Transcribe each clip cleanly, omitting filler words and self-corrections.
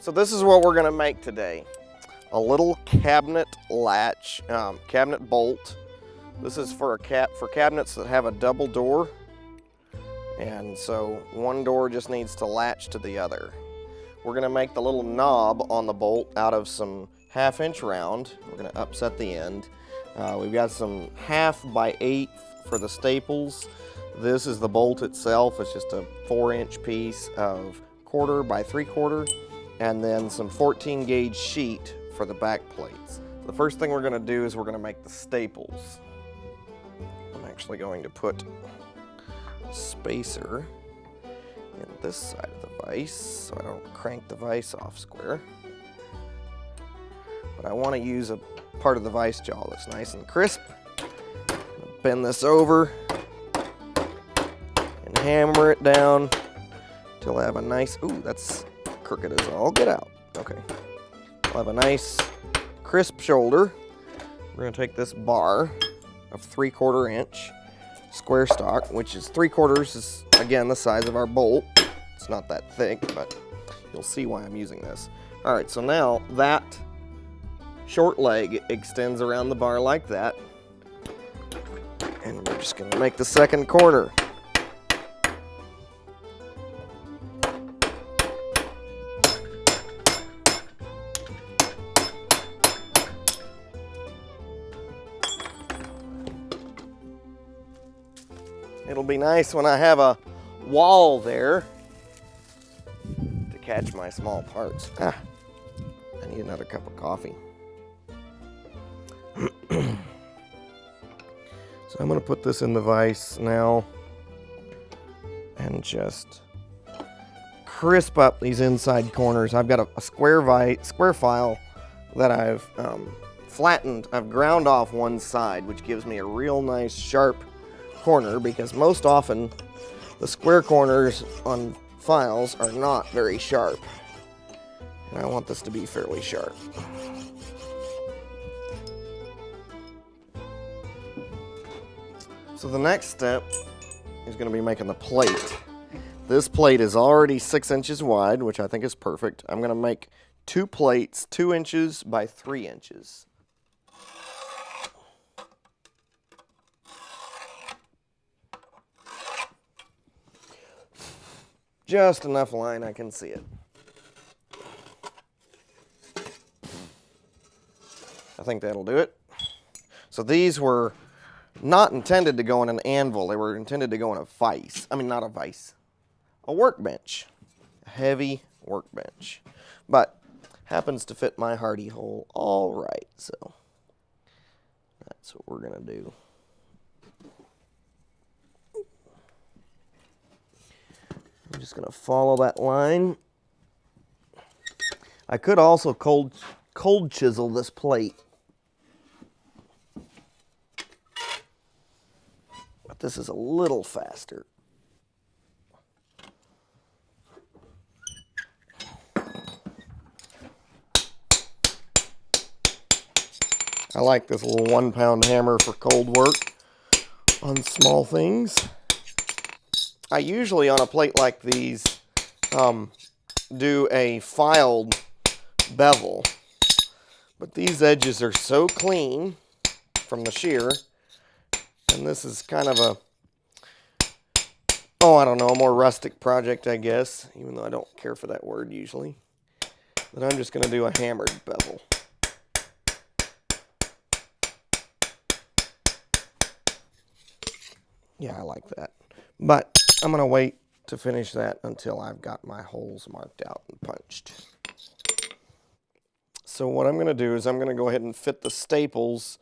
So this is what we're gonna make today. A little cabinet latch, cabinet bolt. This is for cabinets that have a double door. And so one door just needs to latch to the other. We're gonna make the little knob on the bolt out of some 1/2" round. We're gonna upset the end. We've got some 1/2 by 1/8 for the staples. This is the bolt itself. It's just a 4" piece of 1/4 by 3/4, and then some 14 gauge sheet for the back plates. The first thing we're gonna do is we're gonna make the staples. I'm actually going to put a spacer in this side of the vise so I don't crank the vise off square. But I want to use a part of the vise jaw that's nice and crisp. Bend this over and hammer it down until I have a nice, ooh, that's crooked as all get out. Okay, I'll have a nice crisp shoulder. We're going to take this bar of 3/4 inch square stock, which is 3/4 is again the size of our bolt. It's not that thick, but you'll see why I'm using this. All right, so now that short leg extends around the bar like that, and we're just going to make the second corner. It'll be nice when I have a wall there to catch my small parts. I need another cup of coffee. So I'm going to put this in the vise now and just crisp up these inside corners. I've got a square file that I've flattened. I've ground off one side, which gives me a real nice sharp corner, because most often the square corners on files are not very sharp, and I want this to be fairly sharp. So the next step is going to be making the plate. This plate is already 6 inches wide, which I think is perfect. I'm going to make 2 plates 2 inches by 3 inches. Just enough line I can see it. I think that'll do it. So these were not intended to go in an anvil. They were intended to go in a vise. I mean, not a vise. A workbench. A heavy workbench. But happens to fit my hardy hole all right. So that's what we're going to do. I'm just going to follow that line. I could also cold chisel this plate. But this is a little faster. I like this little 1-pound hammer for cold work on small things. I usually, on a plate like these, do a filed bevel, but these edges are so clean from the shear, and this is kind of a, I don't know, a more rustic project, I guess, even though I don't care for that word usually, but I'm just going to do a hammered bevel. Yeah, I like that, but I'm going to wait to finish that until I've got my holes marked out and punched. So what I'm going to do is I'm going to go ahead and fit the staples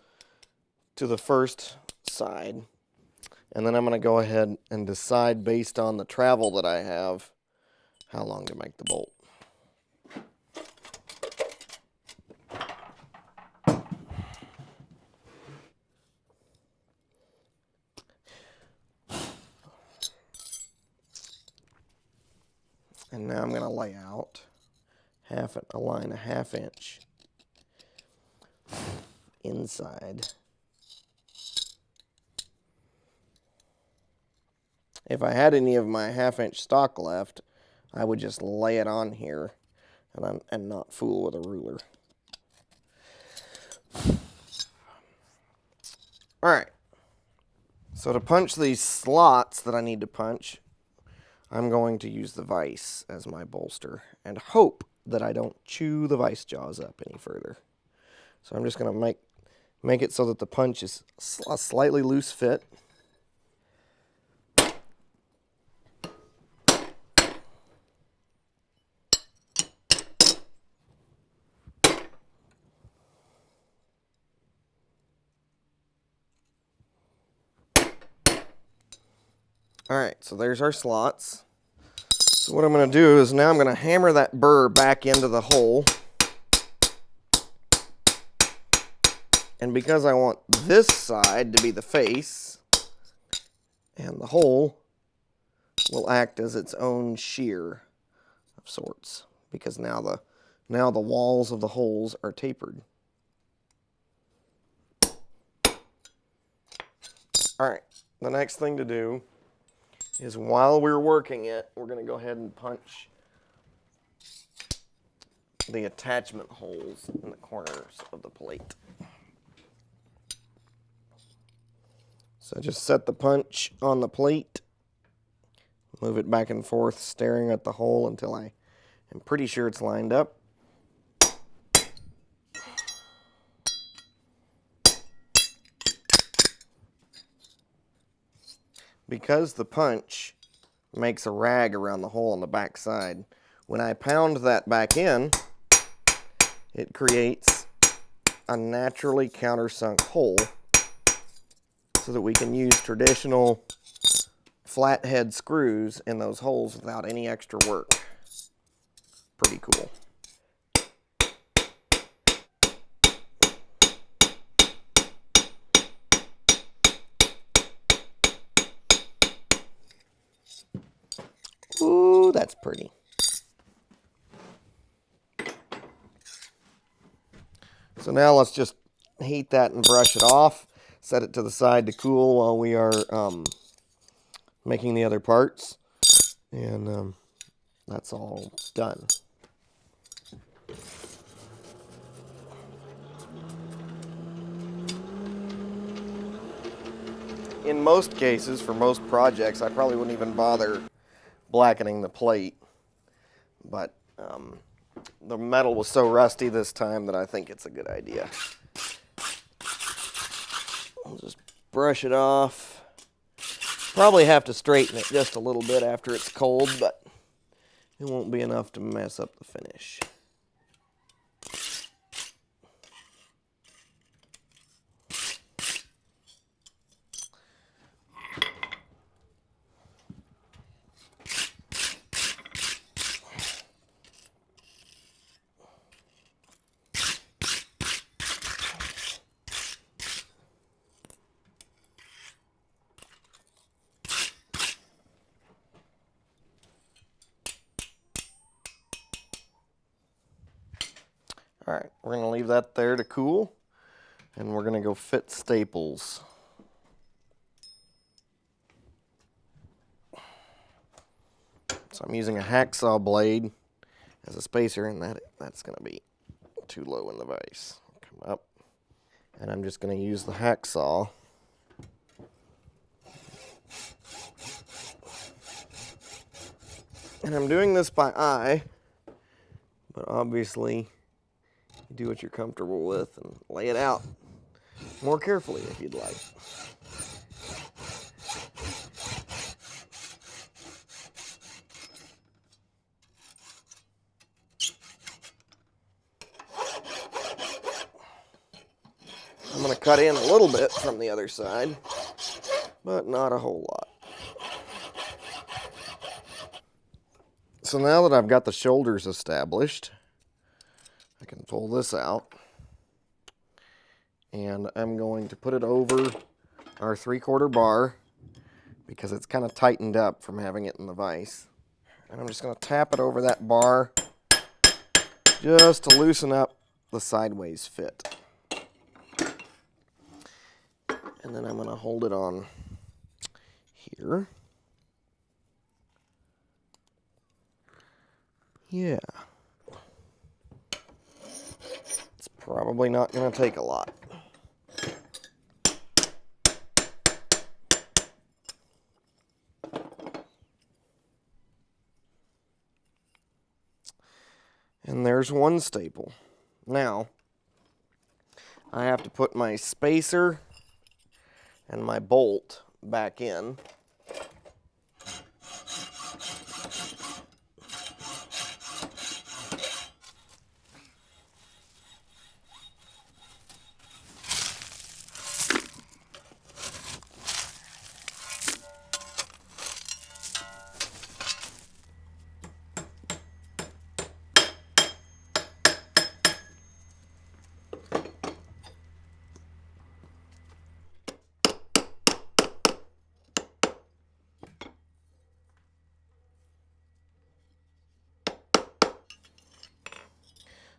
to the first side, and then I'm going to go ahead and decide based on the travel that I have how long to make the bolt. And now I'm going to lay out a line 1/2 inch inside. If I had any of my 1/2 inch stock left, I would just lay it on here and not fool with a ruler. All right. So to punch these slots that I need to punch, I'm going to use the vise as my bolster and hope that I don't chew the vise jaws up any further. So I'm just going to make it so that the punch is a slightly loose fit. All right, so there's our slots. So what I'm going to do is now I'm going to hammer that burr back into the hole. And because I want this side to be the face, and the hole will act as its own shear of sorts, because now the walls of the holes are tapered. All right, the next thing to do is while we're working it, we're going to go ahead and punch the attachment holes in the corners of the plate. So just set the punch on the plate, move it back and forth, staring at the hole until I am pretty sure it's lined up. Because the punch makes a rag around the hole on the back side, when I pound that back in, it creates a naturally countersunk hole so that we can use traditional flathead screws in those holes without any extra work. Pretty cool. Ooh, that's pretty. So now let's just heat that and brush it off. Set it to the side to cool while we are making the other parts. And that's all done. In most cases, for most projects, I probably wouldn't even bother blackening the plate. But the metal was so rusty this time that I think it's a good idea. I'll just brush it off. Probably have to straighten it just a little bit after it's cold, but it won't be enough to mess up the finish. All right, we're going to leave that there to cool, and we're going to go fit staples. So I'm using a hacksaw blade as a spacer, and that's going to be too low in the vise. Come up, and I'm just going to use the hacksaw and I'm doing this by eye, but obviously you do what you're comfortable with and lay it out more carefully if you'd like. I'm going to cut in a little bit from the other side, but not a whole lot. So now that I've got the shoulders established, I can pull this out, and I'm going to put it over our 3/4 bar because it's kind of tightened up from having it in the vise. And I'm just going to tap it over that bar just to loosen up the sideways fit. And then I'm going to hold it on here. Yeah. Probably not going to take a lot. And there's one staple. Now, I have to put my spacer and my bolt back in.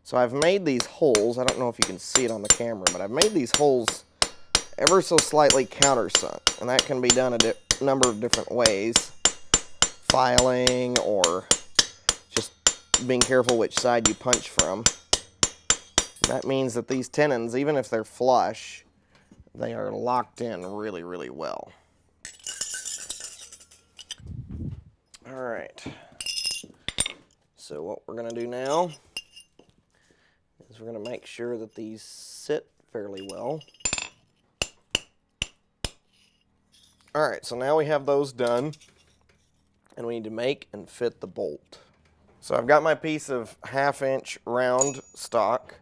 So I've made these holes. I don't know if you can see it on the camera, but I've made these holes ever so slightly countersunk, and that can be done a number of different ways. Filing, or just being careful which side you punch from. That means that these tenons, even if they're flush, they are locked in really, really well. All right. So what we're going to do now is we're going to make sure that these sit fairly well. All right, so now we have those done, and we need to make and fit the bolt. So I've got my piece of 1/2-inch round stock,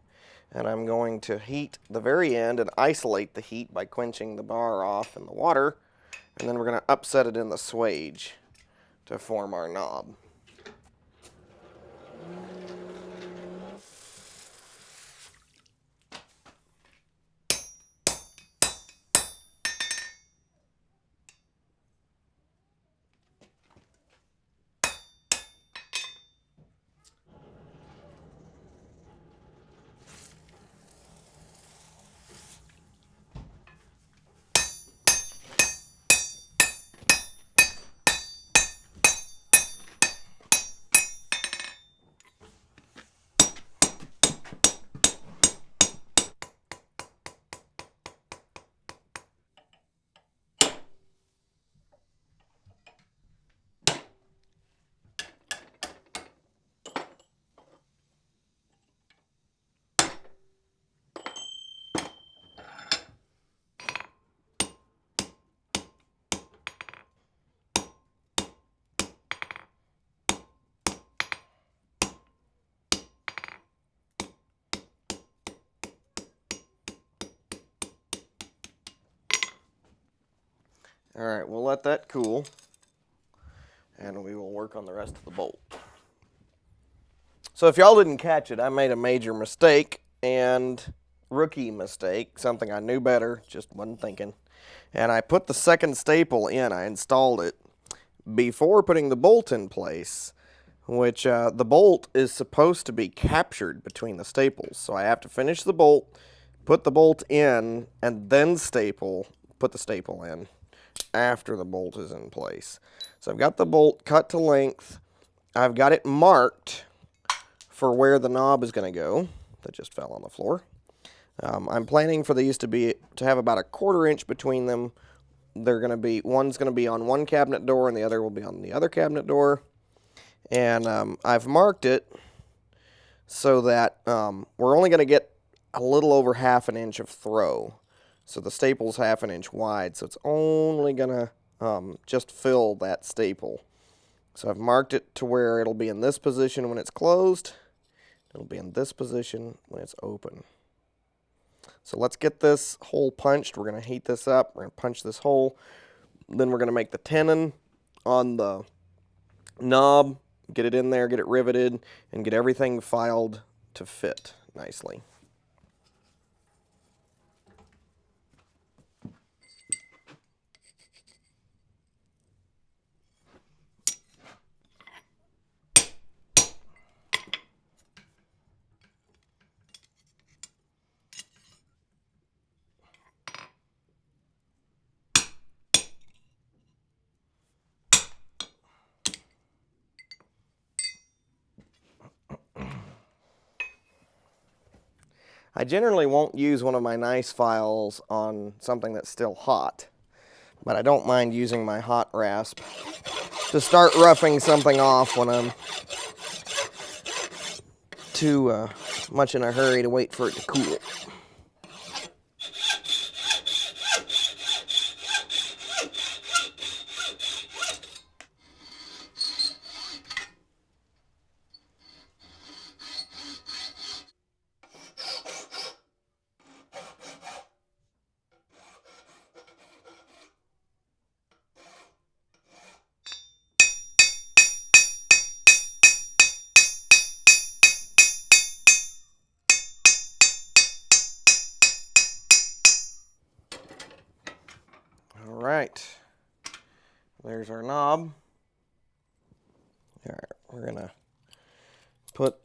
and I'm going to heat the very end and isolate the heat by quenching the bar off in the water, and then we're going to upset it in the swage to form our knob. All right, we'll let that cool, and we will work on the rest of the bolt. So if y'all didn't catch it, I made a major mistake, and rookie mistake, something I knew better, just wasn't thinking. And I put the second staple in, I installed it before putting the bolt in place, which the bolt is supposed to be captured between the staples. So I have to finish the bolt, put the bolt in, and then put the staple in after the bolt is in place. So I've got the bolt cut to length. I've got it marked for where the knob is going to go. That just fell on the floor. I'm planning for these to have about 1/4 inch between them. One's going to be on one cabinet door and the other will be on the other cabinet door. And I've marked it so that we're only going to get a little over 1/2 inch of throw. So the staple's 1/2 inch wide, so it's only going to just fill that staple. So I've marked it to where it'll be in this position when it's closed. It'll be in this position when it's open. So let's get this hole punched. We're going to heat this up. We're going to punch this hole. Then we're going to make the tenon on the knob, get it in there, get it riveted, and get everything filed to fit nicely. I generally won't use one of my nice files on something that's still hot, but I don't mind using my hot rasp to start roughing something off when I'm too much in a hurry to wait for it to cool. All right, there's our knob. All right, we're gonna put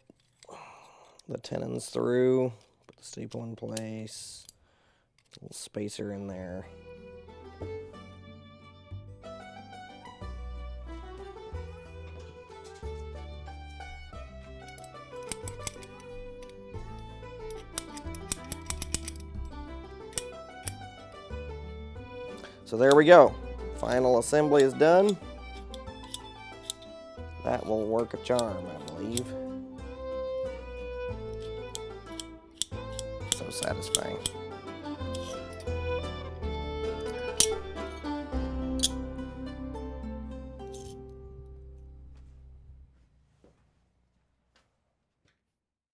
the tenons through, put the staple in place, little spacer in there. So there we go. Final assembly is done. That will work a charm, I believe. So satisfying.